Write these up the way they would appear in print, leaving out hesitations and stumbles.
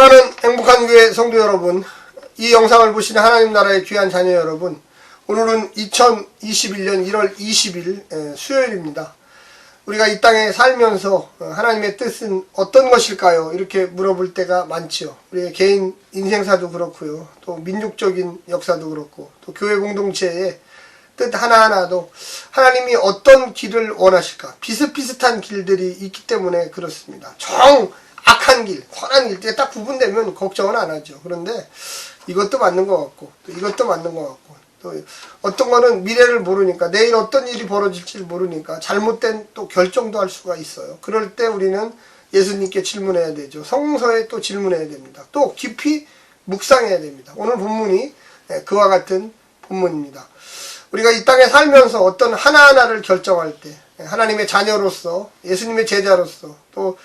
사랑하는 행복한 교회 성도 여러분, 이 영상을 보시는 하나님 나라의 귀한 자녀 여러분, 오늘은 2021년 1월 20일 수요일입니다. 우리가 이 땅에 살면서 하나님의 뜻은 어떤 것일까요? 이렇게 물어볼 때가 많지요. 우리의 개인 인생사도 그렇고요. 또 민족적인 역사도 그렇고, 또 교회 공동체의 뜻 하나하나도 하나님이 어떤 길을 원하실까? 비슷비슷한 길들이 있기 때문에 그렇습니다. 악한 길, 선한 길, 딱 구분되면 걱정은 안 하죠. 그런데 이것도 맞는 것 같고, 또 이것도 맞는 것 같고, 또 어떤 거는 미래를 모르니까, 내일 어떤 일이 벌어질지 모르니까 잘못된 또 결정도 할 수가 있어요. 그럴 때 우리는 예수님께 질문해야 되죠. 성서에 또 질문해야 됩니다. 또 깊이 묵상해야 됩니다. 오늘 본문이 그와 같은 본문입니다. 우리가 이 땅에 살면서 어떤 하나하나를 결정할 때 하나님의 자녀로서, 예수님의 제자로서, 또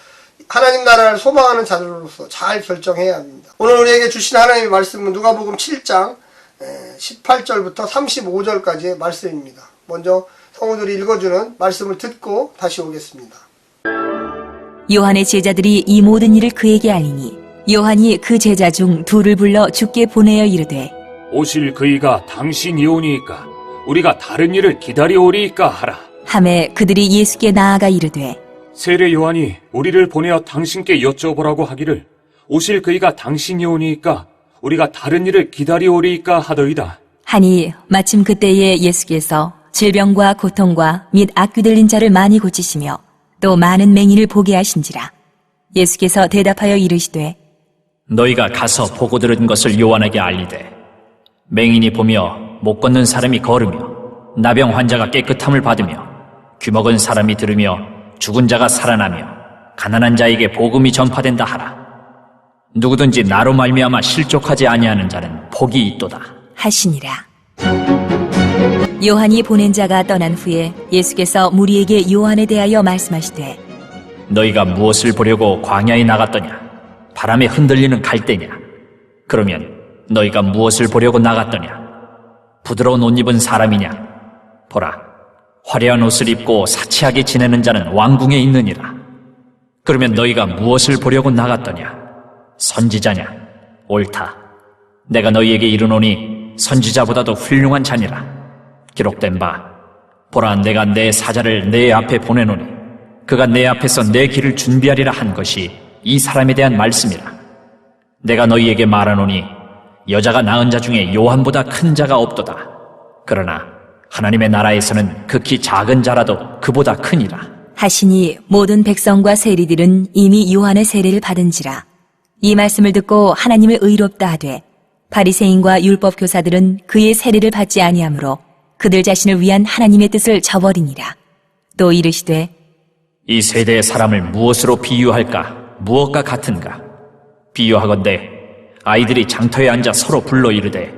하나님 나라를 소망하는 자들로서 잘 결정해야 합니다. 오늘 우리에게 주신 하나님의 말씀은 누가복음 7장 18절부터 35절까지의 말씀입니다. 먼저 성우들이 읽어주는 말씀을 듣고 다시 오겠습니다. 요한의 제자들이 이 모든 일을 그에게 알리니 요한이 그 제자 중 둘을 불러 주께 보내어 이르되, 오실 그이가 당신이 오니까 우리가 다른 일을 기다려오리이까 하라. 하매 그들이 예수께 나아가 이르되, 세례 요한이 우리를 보내어 당신께 여쭤보라고 하기를 오실 그이가 당신이 오니까 우리가 다른 일을 기다려오리이까 하더이다. 하니 마침 그때에 예수께서 질병과 고통과 및 악귀 들린 자를 많이 고치시며 또 많은 맹인을 보게 하신지라. 예수께서 대답하여 이르시되, 너희가 가서 보고 들은 것을 요한에게 알리되, 맹인이 보며 못 걷는 사람이 걸으며 나병 환자가 깨끗함을 받으며 귀먹은 사람이 들으며 죽은 자가 살아나며 가난한 자에게 복음이 전파된다 하라. 누구든지 나로 말미암아 실족하지 아니하는 자는 복이 있도다 하시니라. 요한이 보낸 자가 떠난 후에 예수께서 무리에게 요한에 대하여 말씀하시되, 너희가 무엇을 보려고 광야에 나갔더냐? 바람에 흔들리는 갈대냐? 그러면 너희가 무엇을 보려고 나갔더냐? 부드러운 옷 입은 사람이냐? 보라, 화려한 옷을 입고 사치하게 지내는 자는 왕궁에 있느니라. 그러면 너희가 무엇을 보려고 나갔더냐? 선지자냐? 옳다. 내가 너희에게 이르노니 선지자보다도 훌륭한 자니라. 기록된 바, 보라, 내가 내 사자를 내 앞에 보내노니 그가 내 앞에서 내 길을 준비하리라 한 것이 이 사람에 대한 말씀이라. 내가 너희에게 말하노니 여자가 낳은 자 중에 요한보다 큰 자가 없도다. 그러나 하나님의 나라에서는 극히 작은 자라도 그보다 크니라. 하시니 모든 백성과 세리들은 이미 요한의 세례를 받은지라. 이 말씀을 듣고 하나님을 의롭다 하되 바리새인과 율법 교사들은 그의 세례를 받지 아니하므로 그들 자신을 위한 하나님의 뜻을 저버리니라. 또 이르시되, 이 세대의 사람을 무엇으로 비유할까? 무엇과 같은가? 비유하건대 아이들이 장터에 앉아 서로 불러 이르되,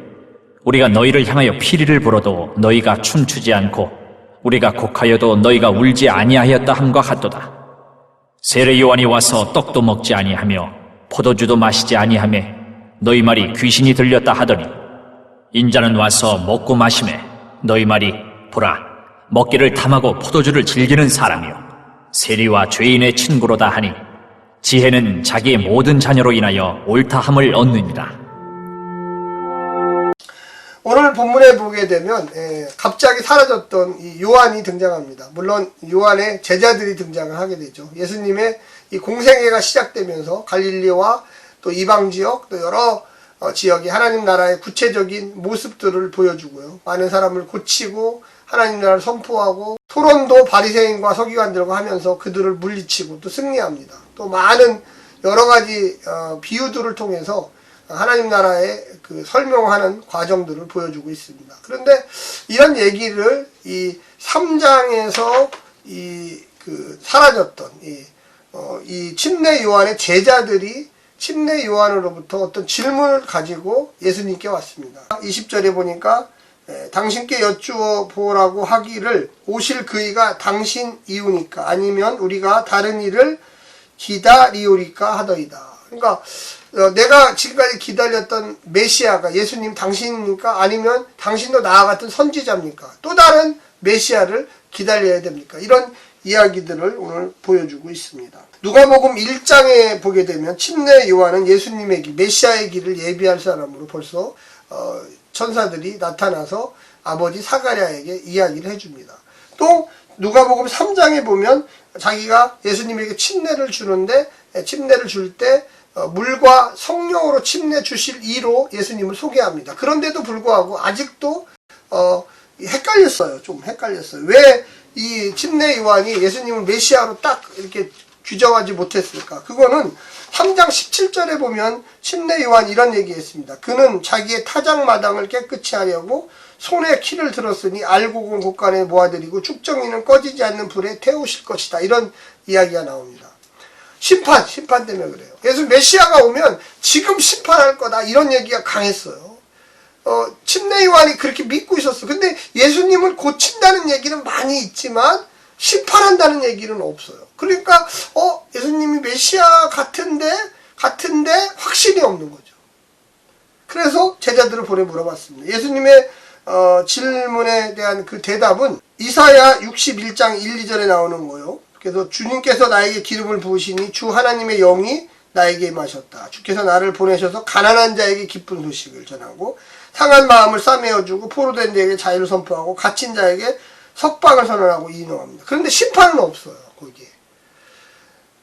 우리가 너희를 향하여 피리를 불어도 너희가 춤추지 않고 우리가 곡하여도 너희가 울지 아니하였다 함과 같도다. 세례 요한이 와서 떡도 먹지 아니하며 포도주도 마시지 아니하며 너희 말이 귀신이 들렸다 하더니, 인자는 와서 먹고 마시매 너희 말이 보라, 먹기를 탐하고 포도주를 즐기는 사람이요 세리와 죄인의 친구로다 하니 지혜는 자기의 모든 자녀로 인하여 옳다함을 얻느니라. 오늘 본문에 보게 되면 갑자기 사라졌던 이 요한이 등장합니다. 물론 요한의 제자들이 등장을 하게 되죠. 예수님의 이 공생애가 시작되면서 갈릴리와 또 이방 지역, 또 여러 지역이 하나님 나라의 구체적인 모습들을 보여주고요. 많은 사람을 고치고 하나님 나라를 선포하고, 토론도 바리새인과 서기관들과 하면서 그들을 물리치고 또 승리합니다. 또 많은 여러 가지 비유들을 통해서 하나님 나라의 그 설명하는 과정들을 보여주고 있습니다. 그런데 이런 얘기를 이 3장에서 사라졌던 이 침례 요한의 제자들이 침례 요한으로부터 어떤 질문을 가지고 예수님께 왔습니다. 20절에 보니까 당신께 여쭈어 보라고 하기를 오실 그이가 당신 이유니까 아니면 우리가 다른 일을 기다리오리까 하더이다. 그러니까 내가 지금까지 기다렸던 메시아가 예수님 당신입니까? 아니면 당신도 나와 같은 선지자입니까? 또 다른 메시아를 기다려야 됩니까? 이런 이야기들을 오늘 보여주고 있습니다. 누가복음 1장에 보게 되면 침례 요한은 예수님의 길, 메시아의 길을 예비할 사람으로 벌써 천사들이 나타나서 아버지 사가랴에게 이야기를 해줍니다. 또 누가복음 3장에 보면 자기가 예수님에게 침례를 주는데 침례를 줄 때 물과 성령으로 침례 주실 이로 예수님을 소개합니다. 그런데도 불구하고 아직도 헷갈렸어요. 좀 헷갈렸어요. 왜 이 침례 요한이 예수님을 메시아로 딱 이렇게 규정하지 못했을까? 그거는 3장 17절에 보면 침례 요한 이런 얘기했습니다. 그는 자기의 타작마당을 깨끗이 하려고 손에 키를 들었으니 알곡은 곳간에 모아들이고 축정이는 꺼지지 않는 불에 태우실 것이다. 이런 이야기가 나옵니다. 심판 때문에 그래요. 예수 메시아가 오면 지금 심판할 거다. 이런 얘기가 강했어요. 침례 요한이 그렇게 믿고 있었어. 근데 예수님을 고친다는 얘기는 많이 있지만 심판한다는 얘기는 없어요. 그러니까 예수님이 메시아 같은데 확신이 없는 거죠. 그래서 제자들을 보내 물어봤습니다. 예수님의 질문에 대한 그 대답은 이사야 61장 1, 2절에 나오는 거예요. 그래서 주님께서 나에게 기름을 부으시니 주 하나님의 영이 나에게 임하셨다. 주께서 나를 보내셔서 가난한 자에게 기쁜 소식을 전하고 상한 마음을 싸매어주고 포로된 자에게 자유를 선포하고 갇힌 자에게 석방을 선언하고 인용합니다. 그런데 심판은 없어요. 거기에.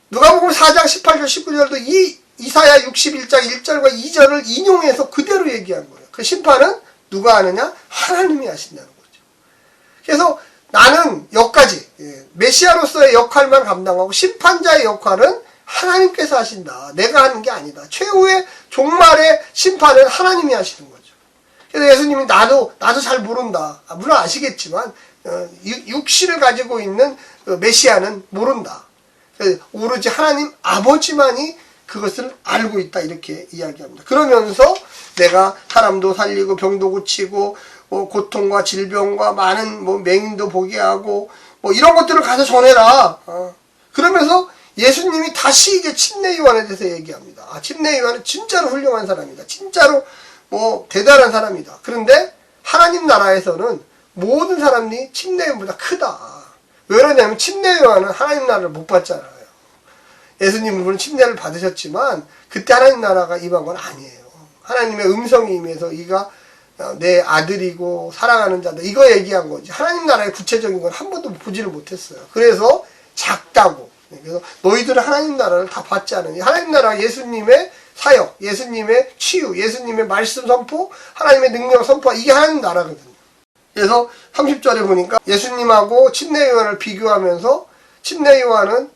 누가복음 4장 18절 19절도 이 이사야 61장 1절과 2절을 인용해서 그대로 얘기한 거예요. 그 심판은 누가 하느냐? 하나님이 하신다는 거죠. 그래서 나는 여기까지 메시아로서의 역할만 감당하고 심판자의 역할은 하나님께서 하신다. 내가 하는 게 아니다. 최후의 종말의 심판은 하나님이 하시는 거죠. 그래서 예수님이 나도 잘 모른다. 물론 아시겠지만 육신을 가지고 있는 메시아는 모른다. 오로지 하나님 아버지만이 그것을 알고 있다. 이렇게 이야기합니다. 그러면서 내가 사람도 살리고 병도 고치고 고통과 질병과 많은 맹인도 보게 하고 이런 것들을 가서 전해라. 그러면서 예수님이 다시 이제 침례 요한에 대해서 얘기합니다. 침례 요한은 진짜로 훌륭한 사람이다. 진짜로 대단한 사람이다. 그런데 하나님 나라에서는 모든 사람이 침례 요한보다 크다. 왜 그러냐면 침례 요한은 하나님 나라를 못 받잖아요. 예수님은 물론 침례를 받으셨지만 그때 하나님 나라가 임한 건 아니에요. 하나님의 음성이 임해서 이가 내 아들이고 사랑하는 자다. 이거 얘기한 거지. 하나님 나라의 구체적인 건 한 번도 보지를 못했어요. 그래서 작다고. 그래서 너희들은 하나님 나라를 다 받지 않으니 하나님 나라 예수님의 사역, 예수님의 치유, 예수님의 말씀 선포, 하나님의 능력 선포 이게 하나님 나라거든요. 그래서 30절에 보니까 예수님하고 침례 요한을 비교하면서 침례 요한은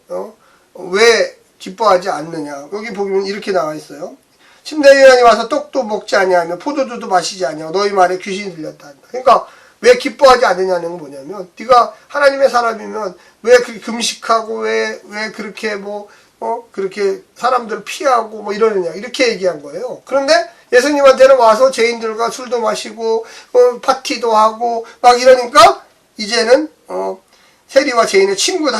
왜 기뻐하지 않느냐. 여기 보면 이렇게 나와 있어요. 침례 요한이 와서 떡도 먹지 아니하며 포도주도 마시지 아니하고 너희 말에 귀신이 들렸다 한다. 그러니까 왜 기뻐하지 않느냐는 건 뭐냐면 네가 하나님의 사람이면 왜 그렇게 금식하고 왜 그렇게 그렇게 사람들을 피하고 이러느냐 이렇게 얘기한 거예요. 그런데 예수님한테는 와서 죄인들과 술도 마시고 파티도 하고 막 이러니까 이제는 세리와 죄인의 친구다.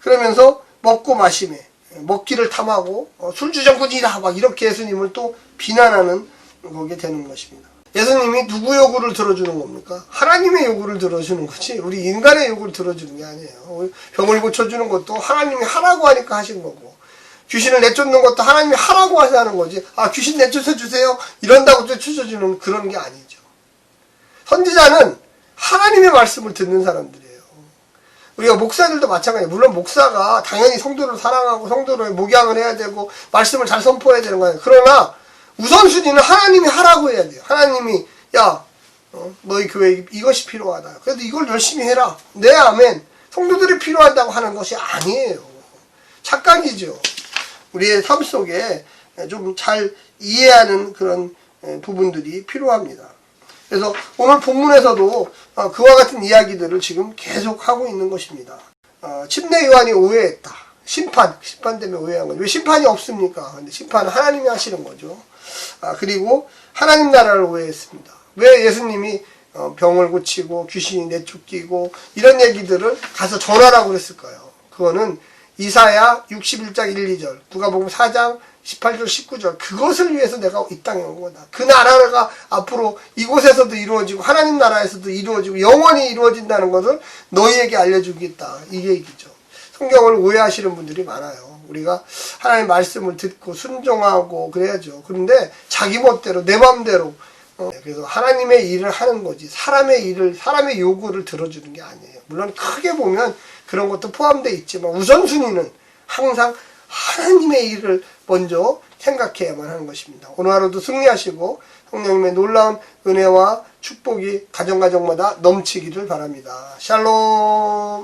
그러면서 먹고 마시매 먹기를 탐하고 술주정꾼이다 막 이렇게 예수님을 또 비난하는 거게 되는 것입니다. 예수님이 누구 요구를 들어주는 겁니까? 하나님의 요구를 들어주는 거지 우리 인간의 요구를 들어주는 게 아니에요. 병을 고쳐주는 것도 하나님이 하라고 하니까 하신 거고 귀신을 내쫓는 것도 하나님이 하라고 하자는 거지 귀신 내쫓아 주세요 이런다고 쫓아주는 그런 게 아니죠. 선지자는 하나님의 말씀을 듣는 사람들이에요. 우리가 목사들도 마찬가지예요. 물론 목사가 당연히 성도를 사랑하고 성도를 목양을 해야 되고 말씀을 잘 선포해야 되는 거예요. 그러나 우선순위는 하나님이 하라고 해야 돼요. 하나님이 너희 교회에 이것이 필요하다. 그래도 이걸 열심히 해라. 네 아멘. 성도들이 필요하다고 하는 것이 아니에요. 착각이죠. 우리의 삶 속에 좀 잘 이해하는 그런 부분들이 필요합니다. 그래서 오늘 본문에서도 그와 같은 이야기들을 지금 계속 하고 있는 것입니다. 침례 요한이 오해했다. 심판 때문에 오해한 거죠. 왜 심판이 없습니까? 근데 심판은 하나님이 하시는 거죠. 그리고 하나님 나라를 오해했습니다. 왜 예수님이 병을 고치고 귀신이 내쫓기고 이런 얘기들을 가서 전하라고 그랬을까요? 그거는 이사야 61장 1, 2절, 누가복음 4장 18절, 19절 그것을 위해서 내가 이 땅에 온 거다. 그 나라가 앞으로 이곳에서도 이루어지고 하나님 나라에서도 이루어지고 영원히 이루어진다는 것을 너희에게 알려주겠다. 이게 얘기죠. 성경을 오해하시는 분들이 많아요. 우리가 하나님의 말씀을 듣고 순종하고 그래야죠. 그런데 자기 멋대로 내 맘대로 그래서 하나님의 일을 하는 거지 사람의 일을 사람의 요구를 들어주는 게 아니에요. 물론 크게 보면 그런 것도 포함되어 있지만 우선순위는 항상 하나님의 일을 먼저 생각해야만 하는 것입니다. 오늘 하루도 승리하시고 성령님의 놀라운 은혜와 축복이 가정가정마다 넘치기를 바랍니다. 샬롬.